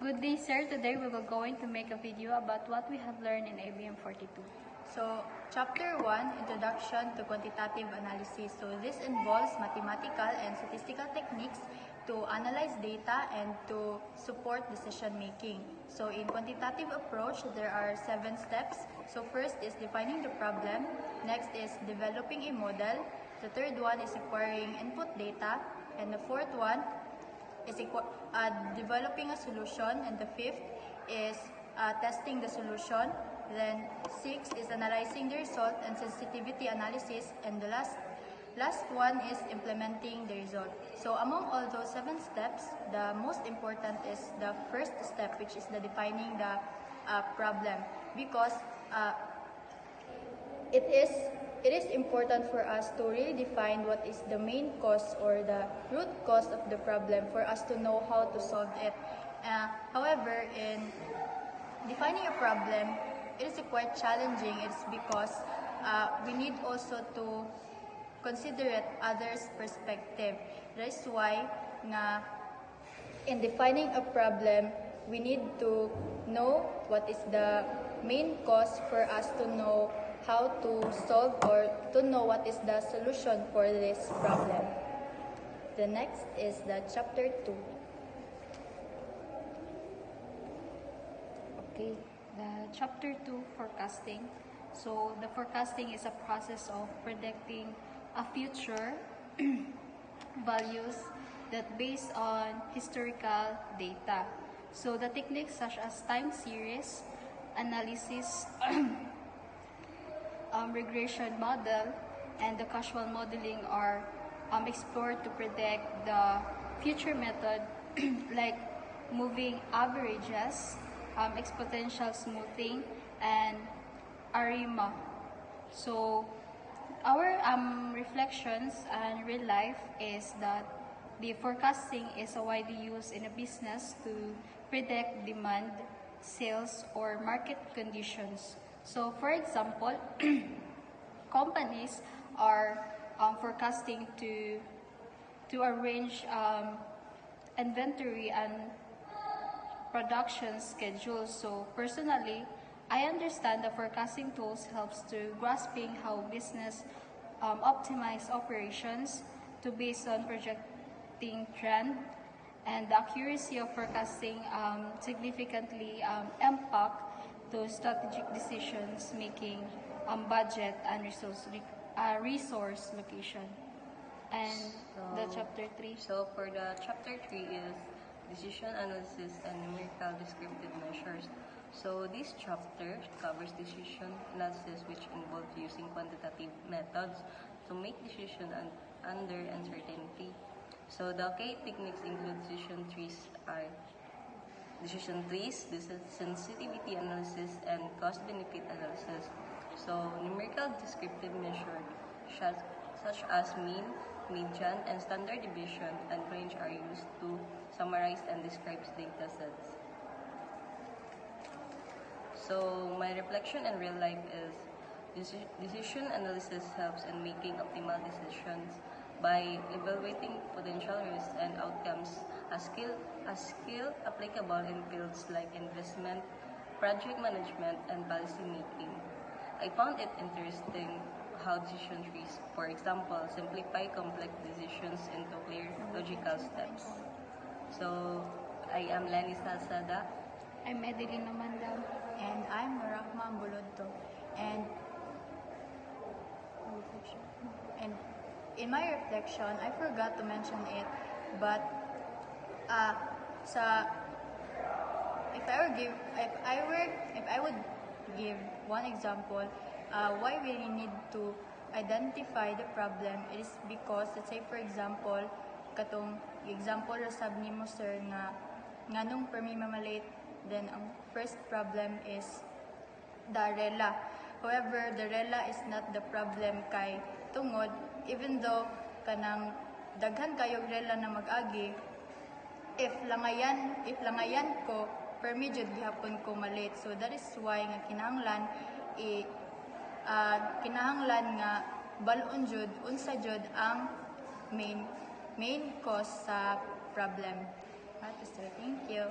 Good day, sir. Today we will going to make a video about what we have learned in ABM42. So, Chapter 1, Introduction to Quantitative Analysis. So, this involves mathematical and statistical techniques to analyze data and to support decision making. So, in quantitative approach, there are 7 steps. So, first is defining the problem. Next is developing a model. The third one is acquiring input data. And the fourth one is developing a solution. And the fifth is testing the solution. Then 6 is analyzing the result and sensitivity analysis, and the last one is implementing the result. So among all those 7 steps, the most important is the first step, which is the defining the problem, because it is important for us to really define what is the main cause or the root cause of the problem for us to know how to solve it. However, in defining a problem, it is quite challenging. It's because we need also to consider it others' perspective. That is why in defining a problem, we need to know what is the main cause for us to know how to solve or to know what is the solution for this problem. The next is the chapter 2. Okay, the chapter 2, forecasting. So the forecasting is a process of predicting a future values that based on historical data. So the techniques such as time series analysis, regression model, and the causal modeling are explored to predict the future method like moving averages, exponential smoothing, and ARIMA. So our reflections and real life is that the forecasting is widely used in a business to predict demand, sales, or market conditions. So for example, companies are forecasting to arrange inventory and production schedules. So personally, I understand the forecasting tools helps to grasping how business optimize operations to based on projecting trend, and the accuracy of forecasting significantly impact to strategic decisions making, budget and resource location. And the chapter 3. So for the chapter 3 is decision analysis and numerical descriptive measures. So this chapter covers decision analysis, which involves using quantitative methods to make decisions under uncertainty. So the key techniques include decision trees, the sensitivity analysis, and cost-benefit analysis. So numerical descriptive measures such as mean, median, and standard deviation and range are used to summarize and describe data sets. So my reflection in real life is decision analysis helps in making optimal decisions by evaluating potential risks and outcomes, a skill applicable in fields like investment, project management, and policy making. I found it interesting how decision trees, for example, simplify complex decisions into clear logical steps. So I am Lenny Salsada. I'm Madeline Amanda. And I'm Rahma Bulodto. And in my reflection, I forgot to mention it, but if I would give one example, why we need to identify the problem, it is because, let's say for example, katong example rasab nimo sir nga nung permi mamalate, then ang first problem is the rela. However, the rela is not the problem kay tungod, even though kanang daghan kayog rela na mag-agi, if langayan ko permi jud gihapon ko malate. So that is why nga kinahanglan nga bal-on jud unsa jud ang main cause sa problem. Thank you.